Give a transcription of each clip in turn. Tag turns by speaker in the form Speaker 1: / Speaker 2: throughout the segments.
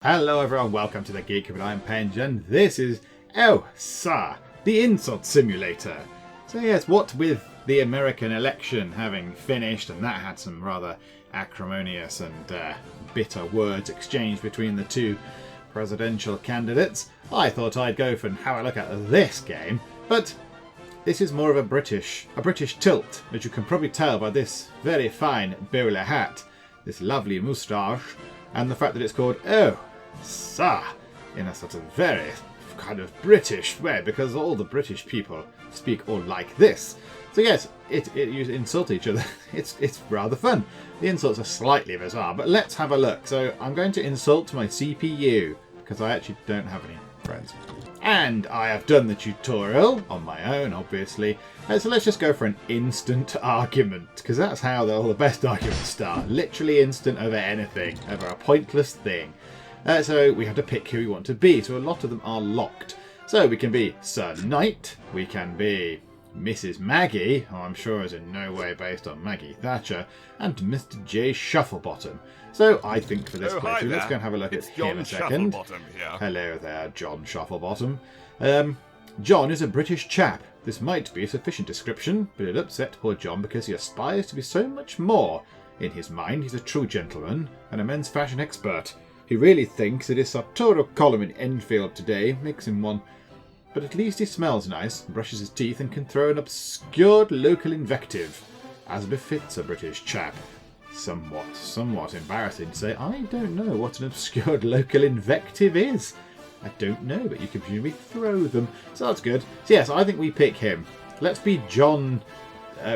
Speaker 1: Hello everyone, welcome to the Geek, and I'm Penge, and this is, the insult simulator. So yes, what with the American election having finished, and that had some rather acrimonious and bitter words exchanged between the two presidential candidates, I thought I'd go and have a look at this game, but this is more of a British tilt, as you can probably tell by this very fine bowler hat, this lovely moustache, and the fact that it's called Sir, in a sort of very kind of British way, because all the British people speak all like this. So yes, you insult each other. It's rather fun. The insults are slightly bizarre, but let's have a look. So I'm going to insult my CPU, because I actually don't have any friends. And I have done the tutorial on my own, obviously. So let's just go for an instant argument, because that's how all the best arguments start. Literally instant over anything, over a pointless thing. So we have to pick who we want to be. So a lot of them are locked. So we can be Sir Knight. We can be Mrs. Maggie, who I'm sure is in no way based on Maggie Thatcher, and Mr. J. Shufflebottom. So I think for this playthrough, let's go and have a look at him a second. Hello there, John Shufflebottom. John is a British chap. This might be a sufficient description, but it upset poor John because he aspires to be so much more. In his mind, he's a true gentleman and a men's fashion expert. He really thinks that his sartorial column in Enfield today makes him one. But at least he smells nice, brushes his teeth, and can throw an obscured local invective, as befits a British chap. Somewhat embarrassing to say, I don't know what an obscured local invective is. I don't know, but you can presumably throw them. So that's good. So yes, I think we pick him. Let's be John.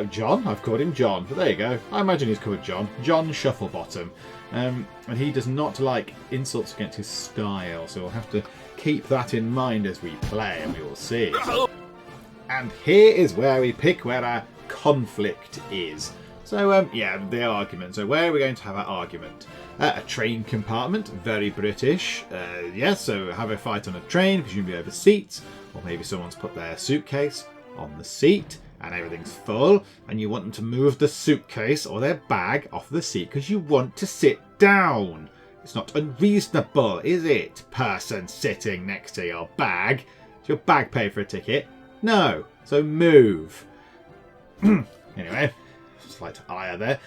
Speaker 1: John? I've called him John, but there you go. I imagine he's called John. John Shufflebottom. And he does not like insults against his style, so we'll have to keep that in mind as we play, and we will see. And here is where we pick where our conflict is. So, the argument. So where are we going to have our argument? A train compartment, very British. Yes, so have a fight on a train, presumably over seats, or maybe someone's put their suitcase on the seat, and everything's full, and you want them to move the suitcase or their bag off the seat because you want to sit down. It's not unreasonable, is it, person sitting next to your bag? Does your bag pay for a ticket? No, so move. Anyway, slight ire there.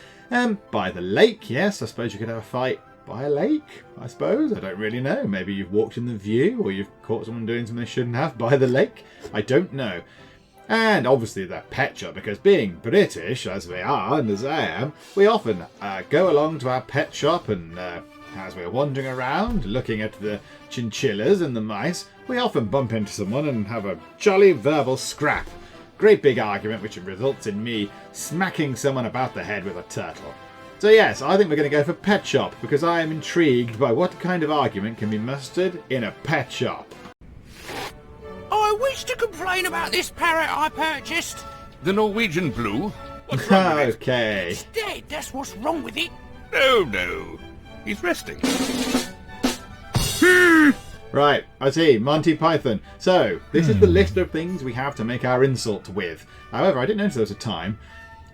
Speaker 1: By the lake, yes, I suppose you could have a fight by a lake, I suppose. I don't really know. Maybe you've walked in the view, or you've caught someone doing something they shouldn't have by the lake. I don't know. And obviously the pet shop, because being British, as we are, and as I am, we often go along to our pet shop, and as we're wandering around, looking at the chinchillas and the mice, we often bump into someone and have a jolly verbal scrap. Great big argument which results in me smacking someone about the head with a turtle. So yes, I think we're going to go for pet shop, because I am intrigued by what kind of argument can be mustered in a pet shop.
Speaker 2: I wish to complain about this parrot I purchased.
Speaker 3: The Norwegian blue? What's wrong with it?
Speaker 1: Okay.
Speaker 2: It's dead, that's what's wrong with it.
Speaker 3: No. He's resting.
Speaker 1: Right, I see. Monty Python. So, this is the list of things we have to make our insult with. However, I didn't notice there was a time,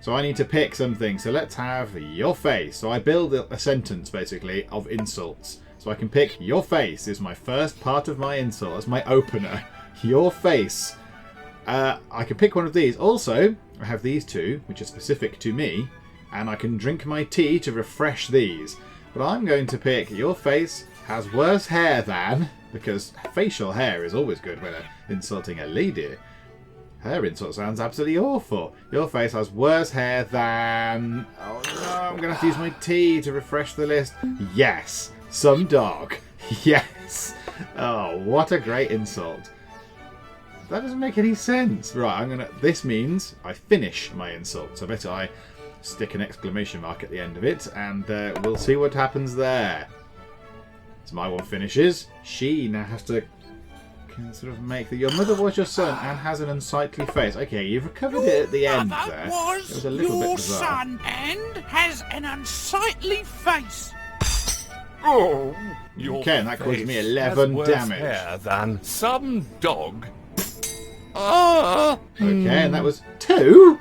Speaker 1: so I need to pick something. So let's have your face. So I build a sentence, basically, of insults. So I can pick your face is my first part of my insult. That's my opener. Your face. I can pick one of these. Also, I have these two, which are specific to me, and I can drink my tea to refresh these. But I'm going to pick your face has worse hair than, because facial hair is always good when insulting a lady. Her insult sounds absolutely awful. Your face has worse hair than... Oh no, I'm going to have to use my tea to refresh the list. Yes, some dog. Yes. Oh, what a great insult. That doesn't make any sense. Right, this means I finish my insult. So I bet I stick an exclamation mark at the end of it, and we'll see what happens there. So my one finishes. She now has to sort of make your mother was your son and has an unsightly face. Okay, you've recovered it at the end there. It was a little bit bizarre.
Speaker 2: Your son and has an unsightly face.
Speaker 3: Oh,
Speaker 1: okay, and that caused me 11 damage.
Speaker 3: Hair than some dog.
Speaker 1: Okay, and that was 2?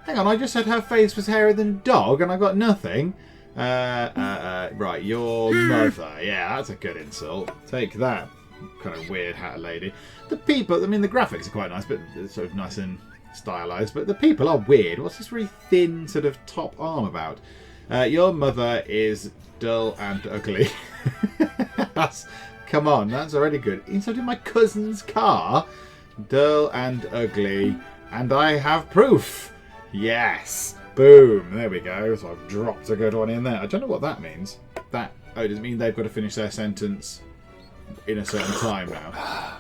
Speaker 1: Hang on, I just said her face was hairier than dog and I got nothing. Right, your mother. Yeah, that's a good insult. Take that, kind of weird hat lady. The people, I mean, the graphics are quite nice, but sort of nice and stylized. But the people are weird. What's this really thin sort of top arm about? Your mother is dull and ugly. Come on, that's already good. Inside my cousin's car. Dull and ugly. And I have proof. Yes. Boom. There we go. So I've dropped a good one in there. I don't know what that means. That, oh, does it mean they've got to finish their sentence in a certain time now?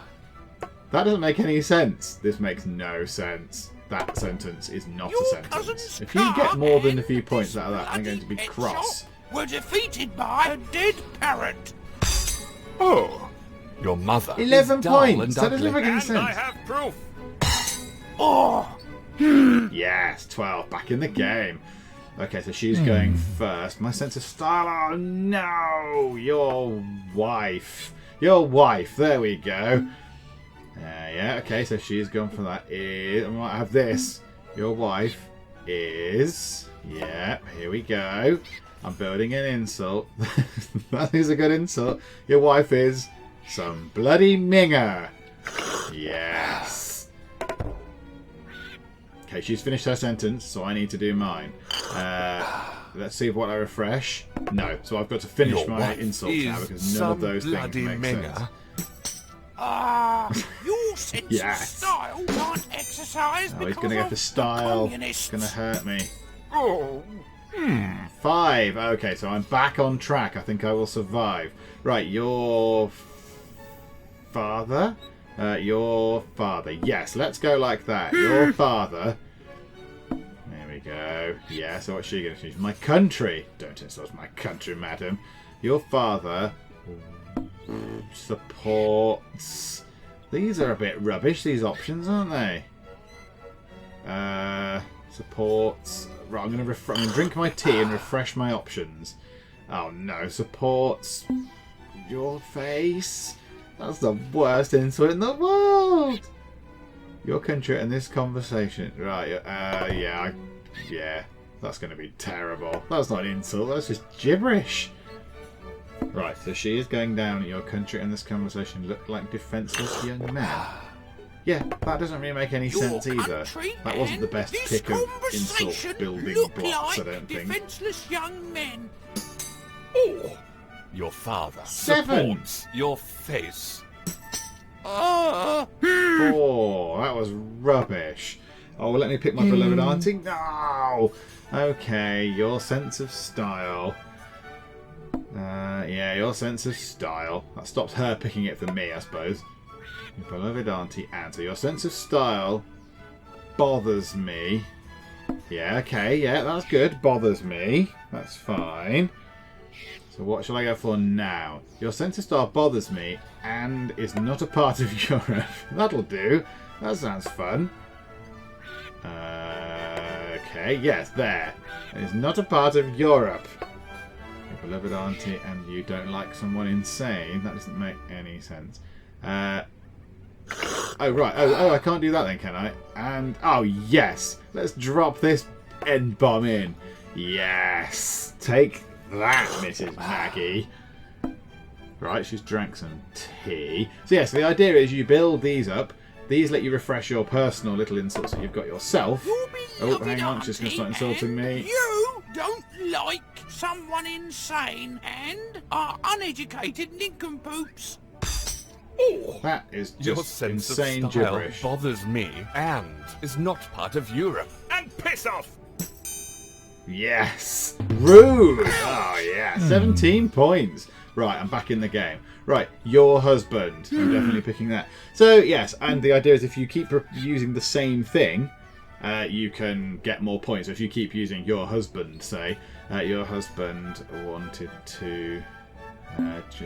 Speaker 1: That doesn't make any sense. This makes no sense. That sentence is not a sentence. If you get more than a few points out of that, I'm going to be cross.
Speaker 2: Were defeated by a dead parrot.
Speaker 3: Oh, your mother
Speaker 1: 11
Speaker 3: is dull
Speaker 1: points.
Speaker 3: and
Speaker 1: That doesn't
Speaker 3: ugly.
Speaker 1: make any
Speaker 3: And
Speaker 1: sense.
Speaker 3: I have proof.
Speaker 2: Oh,
Speaker 1: Yes, 12. Back in the game. Okay, so she's going first. My sense of style. Oh, no. Your wife. Your wife. There we go. Yeah, okay, so she's gone for that. I might have this. Your wife is... Yeah, here we go. I'm building an insult. That is a good insult. Your wife is some bloody minger. Yes. Okay, she's finished her sentence, so I need to do mine. Let's see what I refresh. No, so I've got to finish
Speaker 3: Your
Speaker 1: my
Speaker 3: wife
Speaker 1: insults now
Speaker 3: is
Speaker 1: because none of those things
Speaker 3: bloody
Speaker 1: make
Speaker 3: minger.
Speaker 1: sense.
Speaker 2: your sense
Speaker 1: Yes.
Speaker 2: of style can't exercise
Speaker 1: Oh, he's
Speaker 2: because
Speaker 1: going to go
Speaker 2: of
Speaker 1: for style. It's
Speaker 2: communists.
Speaker 1: going to hurt me.
Speaker 3: Oh,
Speaker 1: 5. Okay, so I'm back on track. I think I will survive. Right, your father? Your father. Yes, let's go like that. Your father. There we go. Yeah, so what's she going to choose? My country. Don't insult my country, madam. Your father supports... These are a bit rubbish, these options, aren't they? Supports... Right, I'm going to drink my tea and refresh my options. Oh no, supports your face. That's the worst insult in the world. Your country and this conversation. Right, yeah, that's going to be terrible. That's not an insult, that's just gibberish. Right, so she is going down at your country and this conversation look like defenceless young men. Yeah, that doesn't really make any sense either. That wasn't the best pick of insult building blocks, I don't think.
Speaker 2: Defenseless young men.
Speaker 3: oh, your father
Speaker 1: 7.
Speaker 3: supports your face.
Speaker 1: 4. That was rubbish. Oh, let me pick my beloved auntie. No! Okay, your sense of style. Yeah, your sense of style. That stops her picking it for me, I suppose. Your beloved auntie Anne. So your sense of style bothers me. Yeah, okay, yeah, that's good. Bothers me. That's fine. So what shall I go for now? Your sense of style bothers me and is not a part of Europe. That'll do. That sounds fun. Okay, yes, there. It is not a part of Europe. Your beloved auntie and you don't like someone insane. That doesn't make any sense. Oh, right. Oh, I can't do that then, can I? And, oh, yes. Let's drop this N-bomb in. Yes. Take that, Mrs. Maggie. Right, she's drank some tea. So, yes, the idea is you build these up. These let you refresh your personal little insults that you've got yourself. Oh, hang on. She's going to start insulting me.
Speaker 2: You don't like someone insane and are uneducated nincompoops.
Speaker 3: Oh,
Speaker 1: That is
Speaker 3: your
Speaker 1: just
Speaker 3: sense
Speaker 1: insane
Speaker 3: of style
Speaker 1: gibberish.
Speaker 3: bothers me and is not part of Europe. And piss off!
Speaker 1: Yes. Rude. Oh, yeah. 17 points. Right, I'm back in the game. Right, your husband. I'm definitely picking that. So, yes, and the idea is if you keep using the same thing, you can get more points. So if you keep using your husband, say, your husband wanted to...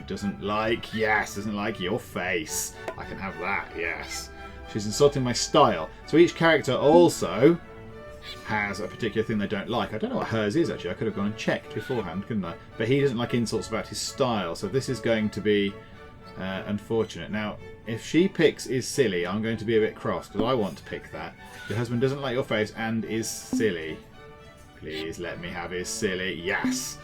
Speaker 1: doesn't like your face. I can have that, yes. She's insulting my style. So each character also has a particular thing they don't like. I don't know what hers is, actually. I could have gone and checked beforehand, couldn't I? But he doesn't like insults about his style, so this is going to be unfortunate. Now, if she picks is silly, I'm going to be a bit cross, because I want to pick that. Your husband doesn't like your face and is silly. Please let me have his silly. Yes.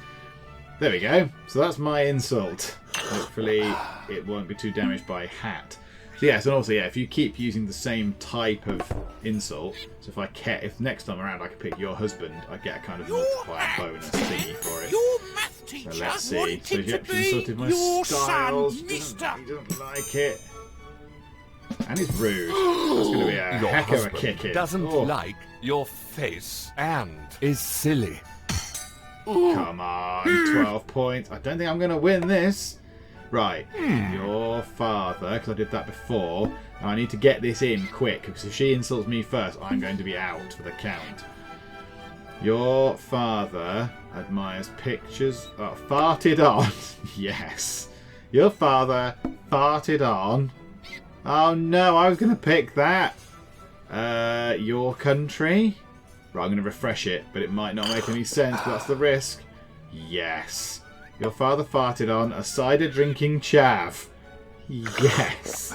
Speaker 1: There we go. So that's my insult. Hopefully it won't be too damaged by hat. So yes, and also if you keep using the same type of insult, so if next time around I can pick your husband, I get a kind of multiplier bonus thingy for it.
Speaker 2: Your math teacher
Speaker 1: So let's see.
Speaker 2: wanted
Speaker 1: So
Speaker 2: to
Speaker 1: he insulted
Speaker 2: be
Speaker 1: my
Speaker 2: your
Speaker 1: styles.
Speaker 2: son, mister.
Speaker 1: He doesn't like it. And he's rude. That's going to be a
Speaker 3: Your
Speaker 1: heck of a
Speaker 3: husband
Speaker 1: kick-in.
Speaker 3: doesn't
Speaker 1: Oh,
Speaker 3: like your face and is silly.
Speaker 1: come on, 12 points. I don't think I'm going to win this. Right, your father, because I did that before, and I need to get this in quick, because if she insults me first, I'm going to be out for the count. Your father admires pictures... Oh, farted on. Yes. Your father farted on... Oh no, I was going to pick that. Your country? Right, I'm going to refresh it, but it might not make any sense, but that's the risk. Yes. Your father farted on a cider drinking chav. Yes.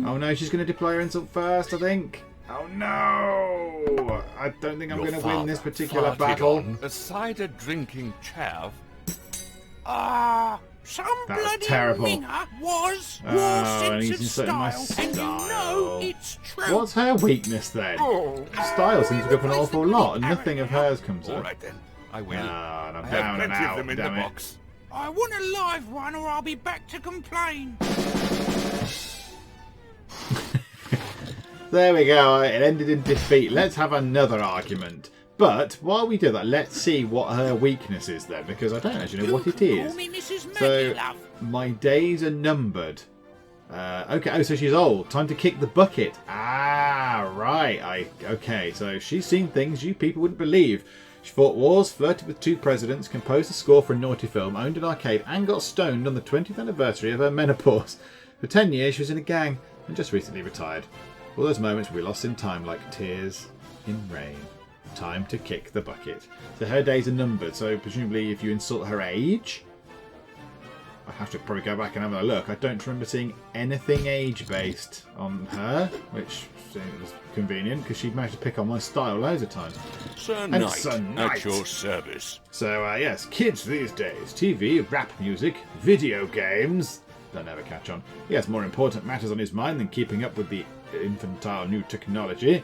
Speaker 1: Oh no, she's going to deploy her insult first, I think. Oh no. I don't think I'm going to win this particular battle.
Speaker 3: On a cider drinking chav.
Speaker 2: Some
Speaker 1: That was
Speaker 2: bloody
Speaker 1: terrible.
Speaker 2: winger was your
Speaker 1: and
Speaker 2: sense
Speaker 1: he's
Speaker 2: of
Speaker 1: insulting my
Speaker 2: style, and you know it's true.
Speaker 1: What's her weakness then? Style seems to go up an awful lot, and nothing of hers comes
Speaker 3: All
Speaker 1: up.
Speaker 3: right then, I will.
Speaker 1: No,
Speaker 3: I
Speaker 1: I'm
Speaker 3: have
Speaker 1: down and
Speaker 3: plenty
Speaker 1: out,
Speaker 3: of them in the
Speaker 1: damn it.
Speaker 3: box.
Speaker 2: I want a live one, or I'll be back to complain.
Speaker 1: There we go, it ended in defeat. Let's have another argument. But while we do that, let's see what her weakness is then, because I don't actually know what it is.
Speaker 2: Call me Mrs. Maggie,
Speaker 1: So,
Speaker 2: love.
Speaker 1: my days are numbered. Okay, oh, so she's old. Time to kick the bucket. Ah, right. Okay, so she's seen things you people wouldn't believe. She fought wars, flirted with 2 presidents, composed a score for a naughty film, owned an arcade, and got stoned on the 20th anniversary of her menopause. For 10 years, she was in a gang, and just recently retired. All those moments will be lost in time like tears in rain. Time to kick the bucket. So her days are numbered, so presumably if you insult her age... I have to probably go back and have a look. I don't remember seeing anything age-based on her, which seems convenient, because she managed to pick on my style loads of times.
Speaker 4: Sir
Speaker 1: And
Speaker 4: Knight,
Speaker 1: Sir Knight.
Speaker 4: at your service.
Speaker 1: So, yes, kids these days. TV, rap music, video games. They'll never catch on. He has more important matters on his mind than keeping up with the infantile new technology.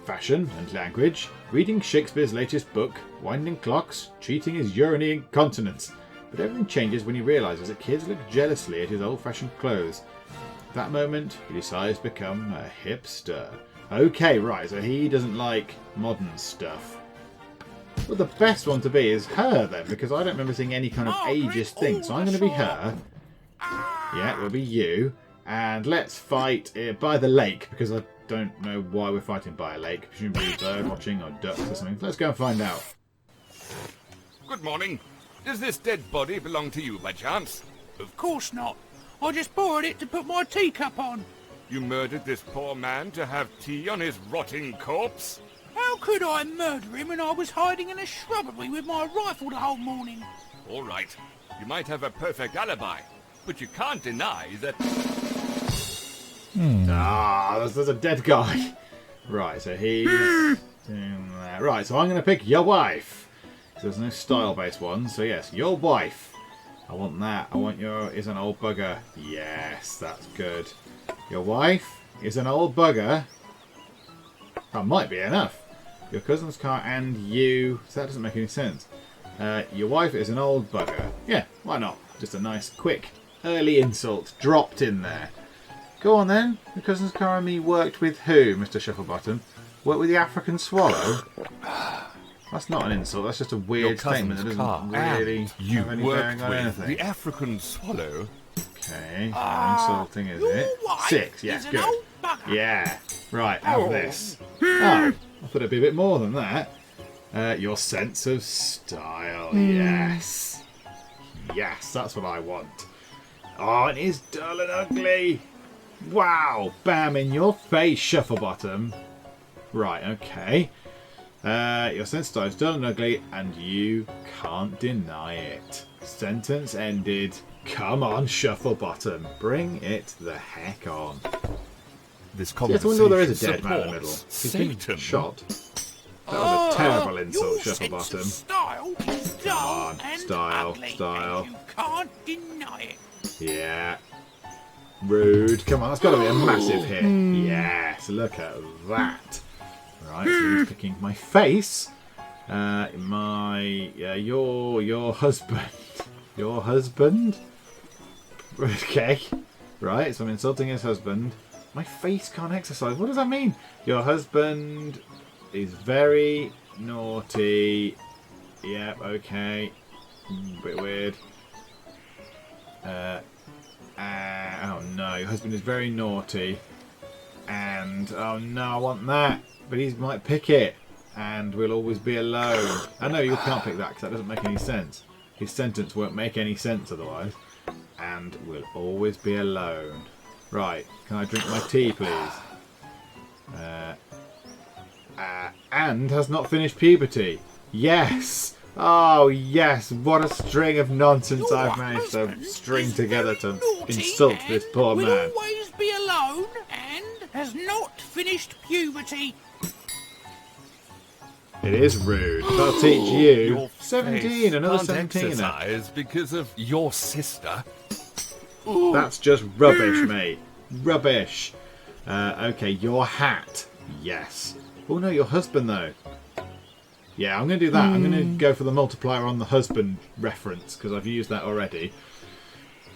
Speaker 1: Fashion and language, reading Shakespeare's latest book, winding clocks, treating his urinary incontinence. But everything changes when he realises that kids look jealously at his old-fashioned clothes. At that moment, he decides to become a hipster. Okay, right, so he doesn't like modern stuff. Well, the best one to be is her, then, because I don't remember seeing any kind of ageist thing. So I'm going to be her. Yeah, it'll be you. And let's fight by the lake, because I don't know why we're fighting by a lake. Presumably bird watching or ducks or something. Let's go and find out.
Speaker 3: Good morning. Does this dead body belong to you by chance?
Speaker 2: Of course not. I just borrowed it to put my teacup on.
Speaker 3: You murdered this poor man to have tea on his rotting corpse?
Speaker 2: How could I murder him when I was hiding in a shrubbery with my rifle the whole morning?
Speaker 3: All right. You might have a perfect alibi, but you can't deny that...
Speaker 1: Ah, there's a dead guy. Right, so he's doing that. Right, so I'm going to pick your wife. There's no style-based one, so yes, your wife. I want that. I want your is an old bugger. Yes, that's good. Your wife is an old bugger. That might be enough. Your cousin's car and you. So that doesn't make any sense. Your wife is an old bugger. Yeah, why not? Just a nice, quick, early insult dropped in there. Go on then. Your cousin's car and me worked with who, Mr. Shufflebottom? Worked with the African swallow? That's not an insult, that's just a weird statement that doesn't really have any bearing on anything.
Speaker 3: The African swallow?
Speaker 1: Okay, how insulting is it? 6, yes, good. Yeah, right, have this. Oh, I thought it'd be a bit more than that. Your sense of style, yes. Yes, that's what I want. Oh, it is dull and ugly. Wow, bam in your face, Shufflebottom. Right, okay. Your sense of style is dull and ugly, and you can't deny it. Sentence ended. Come on, Shufflebottom. Bring it the heck on.
Speaker 3: This
Speaker 1: Yes, I
Speaker 3: conversation
Speaker 1: wonder there is a dead man in the middle.
Speaker 3: supports
Speaker 1: He's been
Speaker 3: Satan.
Speaker 1: shot. That was a terrible insult,
Speaker 2: Your sense of
Speaker 1: Shufflebottom.
Speaker 2: style is dull
Speaker 1: on,
Speaker 2: and
Speaker 1: style,
Speaker 2: ugly,
Speaker 1: style.
Speaker 2: and you can't deny it.
Speaker 1: Yeah. Rude. Come on, that's got to be a massive hit. Yes, look at that. Right, so he's kicking my face. Your husband. Your husband? Okay. Right, so I'm insulting his husband. My face can't exercise. What does that mean? Your husband is very naughty. Yep, okay. Bit weird. Oh no, your husband is very naughty. And, oh no, I want that. But he might pick it. And we'll always be alone. Oh no, you can't pick that because that doesn't make any sense. His sentence won't make any sense otherwise. And we'll always be alone. Right, can I drink my tea, please? And has not finished puberty. Yes! Oh, yes! What a string of nonsense I've managed to string together to insult this poor man.
Speaker 2: Will always be alone and has not finished puberty.
Speaker 1: It is rude. I'll teach you.
Speaker 3: Your
Speaker 1: 17,
Speaker 3: face
Speaker 1: another
Speaker 3: can't
Speaker 1: 17.
Speaker 3: exercise because of your sister.
Speaker 1: That's just rubbish, mate. Rubbish. Okay, your hat. Yes. Oh no, your husband though. Yeah, I'm going to do that. I'm going to go for the multiplier on the husband reference because I've used that already.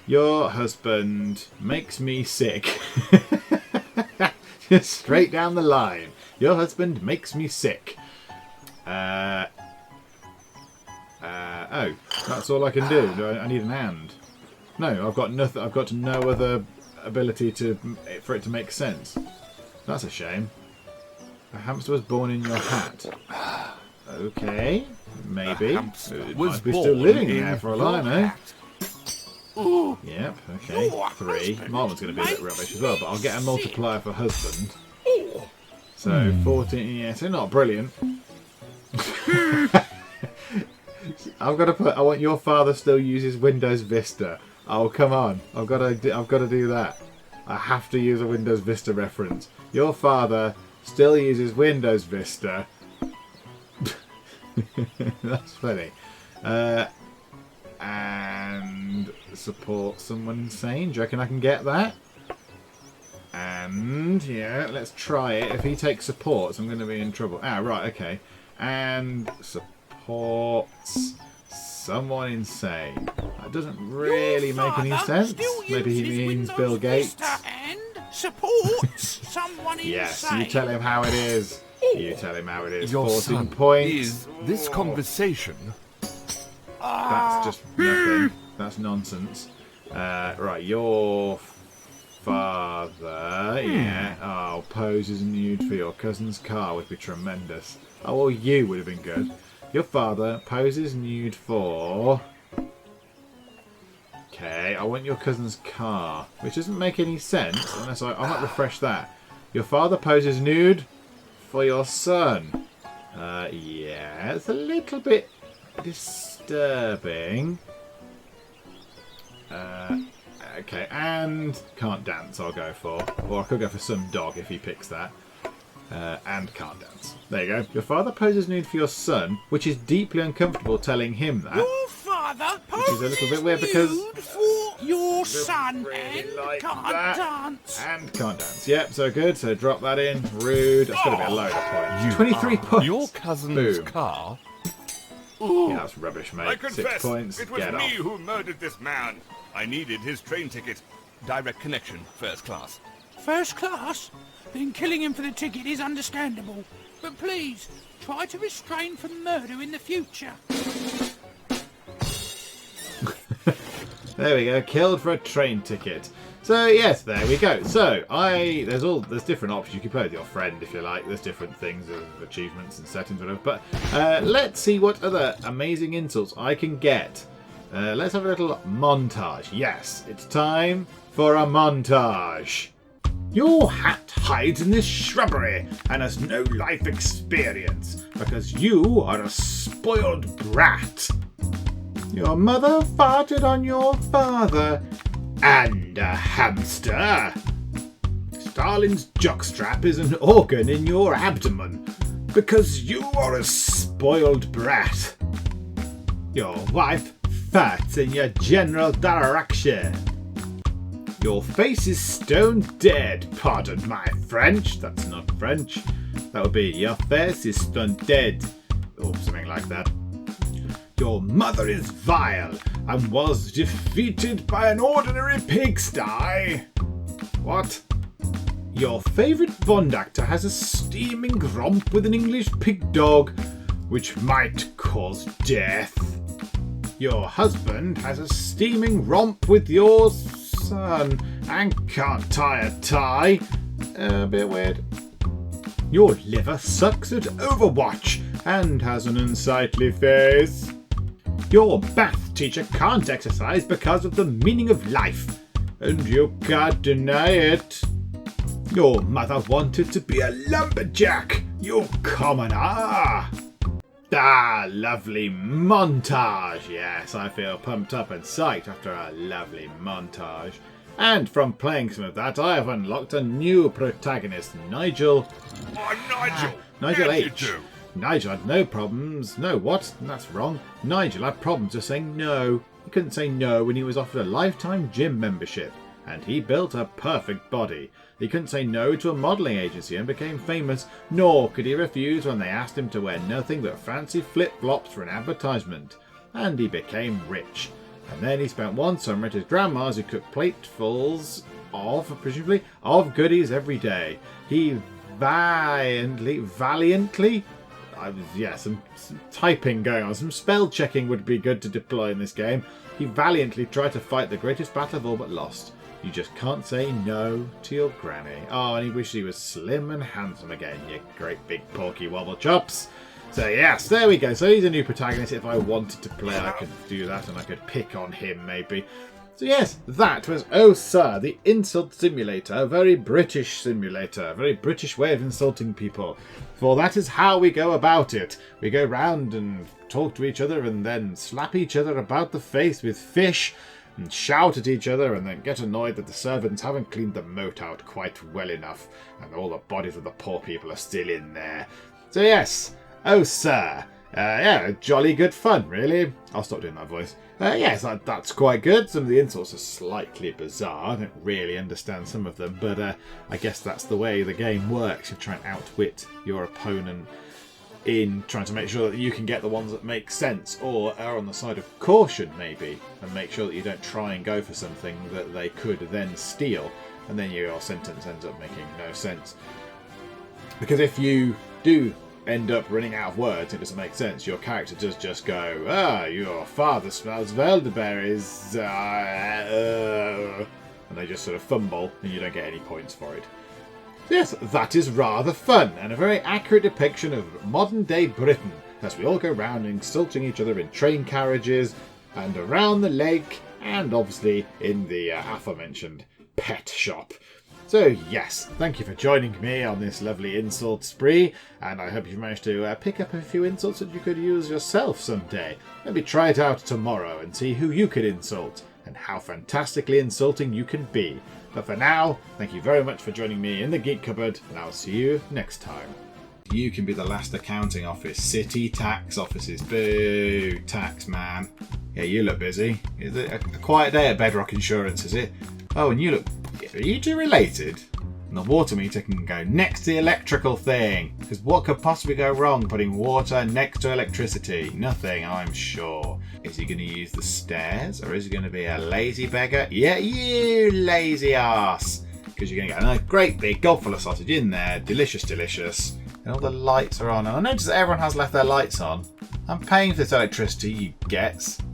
Speaker 1: Your husband makes me sick. Just straight down the line. Your husband makes me sick. Oh, that's all I can do. I need an and. No, I've got nothing. I've got no other ability for it to make sense. That's a shame. A hamster was born in your hat. Okay, maybe. It
Speaker 3: Was
Speaker 1: might be
Speaker 3: born
Speaker 1: still living
Speaker 3: in
Speaker 1: there for all I know.
Speaker 3: hat.
Speaker 1: Yep. Okay. 3. Mine was going to be a bit rubbish as well, but I'll get a multiplier for husband. So 14. Yeah, so not brilliant. I've got to put. I want your father still uses Windows Vista. Oh come on! I've got to do that. I have to use a Windows Vista reference. Your father still uses Windows Vista. That's funny. And support someone insane. Do you reckon I can get that? And yeah, let's try it. If he takes supports, I'm going to be in trouble. Ah, right, okay. And supports someone insane. That doesn't really make any sense. Maybe he means Bill Gates.
Speaker 2: And supports someone
Speaker 1: Yes,
Speaker 2: insane.
Speaker 1: you tell him how it is. You tell him how it is.
Speaker 3: Your
Speaker 1: 14
Speaker 3: son
Speaker 1: points.
Speaker 3: is this conversation.
Speaker 1: That's just nothing. That's nonsense. Right, your father. Yeah. Oh, poses nude for your cousin's car would be tremendous. Oh, well, you would have been good. Your father poses nude for... Okay, I want your cousin's car, which doesn't make any sense unless I might refresh that. Your father poses nude for your son. Yeah, it's a little bit disturbing. Okay, and can't dance I'll go for. Or I could go for some dog if he picks that. And can't dance. There you go. Your father poses nude for your son, which is deeply uncomfortable telling him that.
Speaker 2: Your father
Speaker 1: Which is a little bit weird because...
Speaker 2: nude for your son
Speaker 1: really
Speaker 2: and
Speaker 1: like
Speaker 2: can't
Speaker 1: that.
Speaker 2: dance.
Speaker 1: And can't dance. Yep, so good. So drop that in. Rude. That's going to be a load of points. 23 points.
Speaker 3: Your cousin's
Speaker 1: Boom.
Speaker 3: car.
Speaker 1: Yeah, that's rubbish, mate.
Speaker 3: I
Speaker 1: 6
Speaker 3: confess,
Speaker 1: points.
Speaker 3: it was
Speaker 1: Get
Speaker 3: me
Speaker 1: off.
Speaker 3: who murdered this man. I needed his train ticket. Direct connection, first class.
Speaker 2: First class? Then killing him for the ticket is understandable. But please, try to restrain from murder in the future.
Speaker 1: There we go. Killed for a train ticket. So yes, there we go. So there's different options you can play with your friend if you like. There's different things of achievements and settings, whatever. But let's see what other amazing insults I can get. Let's have a little montage. Yes, it's time for a montage. Your hat hides in this shrubbery and has no life experience because you are a spoiled brat. Your mother farted on your father and a hamster. Stalin's jockstrap is an organ in your abdomen because you are a spoiled brat. Your wife farts in your general direction. Your face is stone dead. Pardon my French. That's not French. That would be your face is stone dead. Or something like that. Your mother is vile and was defeated by an ordinary pigsty. What? Your favourite Bond actor has a steaming romp with an English pig dog, which might cause death. Your husband has a steaming romp with your son and can't tie a tie. A bit weird. Your liver sucks at Overwatch and has an unsightly face. Your math teacher can't exercise because of the meaning of life, and you can't deny it. Your mother wanted to be a lumberjack, you commoner. Ah, lovely montage. Yes, I feel pumped up and psyched after a lovely montage. And from playing some of that, I have unlocked a new protagonist, Nigel.
Speaker 3: Oh, Nigel!
Speaker 1: Nigel
Speaker 3: How do you
Speaker 1: H.
Speaker 3: do?
Speaker 1: Nigel had no problems. No, what? That's wrong. Nigel had problems just saying no. He couldn't say no when he was offered a lifetime gym membership. And he built a perfect body. He couldn't say no to a modelling agency and became famous, nor could he refuse when they asked him to wear nothing but fancy flip-flops for an advertisement. And he became rich. And then he spent one summer at his grandma's who cooked platefuls of, presumably, of goodies every day. He valiantly, some typing going on. Some spell checking would be good to deploy in this game. He valiantly tried to fight the greatest battle of all but lost. You just can't say no to your granny. Oh, and he wished he was slim and handsome again, you great big porky wobble chops. So yes, there we go. So he's a new protagonist. If I wanted to play, I could do that and I could pick on him maybe. So yes, that was Oh Sir, the Insult Simulator. A very British simulator. A very British way of insulting people. For that is how we go about it. We go round and talk to each other and then slap each other about the face with fish and shout at each other and then get annoyed that the servants haven't cleaned the moat out quite well enough and all the bodies of the poor people are still in there. So yes, Oh Sir. Yeah, jolly good fun, really. I'll stop doing that voice. Yes, that's quite good. Some of the insults are slightly bizarre. I don't really understand some of them, but I guess that's the way the game works. You try and outwit your opponent in trying to make sure that you can get the ones that make sense, or are on the side of caution, maybe, and make sure that you don't try and go for something that they could then steal, and then your sentence ends up making no sense. Because if you do end up running out of words, it doesn't make sense. Your character does just go, your father smells elderberries, and they just sort of fumble, and you don't get any points for it. Yes, that is rather fun, and a very accurate depiction of modern-day Britain, as we all go round insulting each other in train carriages, and around the lake, and obviously in the aforementioned pet shop. So yes, thank you for joining me on this lovely insult spree, and I hope you've managed to pick up a few insults that you could use yourself someday. Maybe try it out tomorrow and see who you could insult, and how fantastically insulting you can be. But for now, thank you very much for joining me in the Geek Cupboard, and I'll see you next time. You can be the last accounting office. City tax offices. Boo, tax man. Yeah, you look busy. Is it a quiet day at Bedrock Insurance, is it? Oh, and you look... Are you two related? And the water meter can go next to the electrical thing. Because what could possibly go wrong putting water next to electricity? Nothing, I'm sure. Is he going to use the stairs? Or is he going to be a lazy beggar? Yeah, you lazy ass. Because you're going to get a great big gob full of sausage in there. Delicious, delicious. And all the lights are on. And I notice that everyone has left their lights on. I'm paying for this electricity, you gets.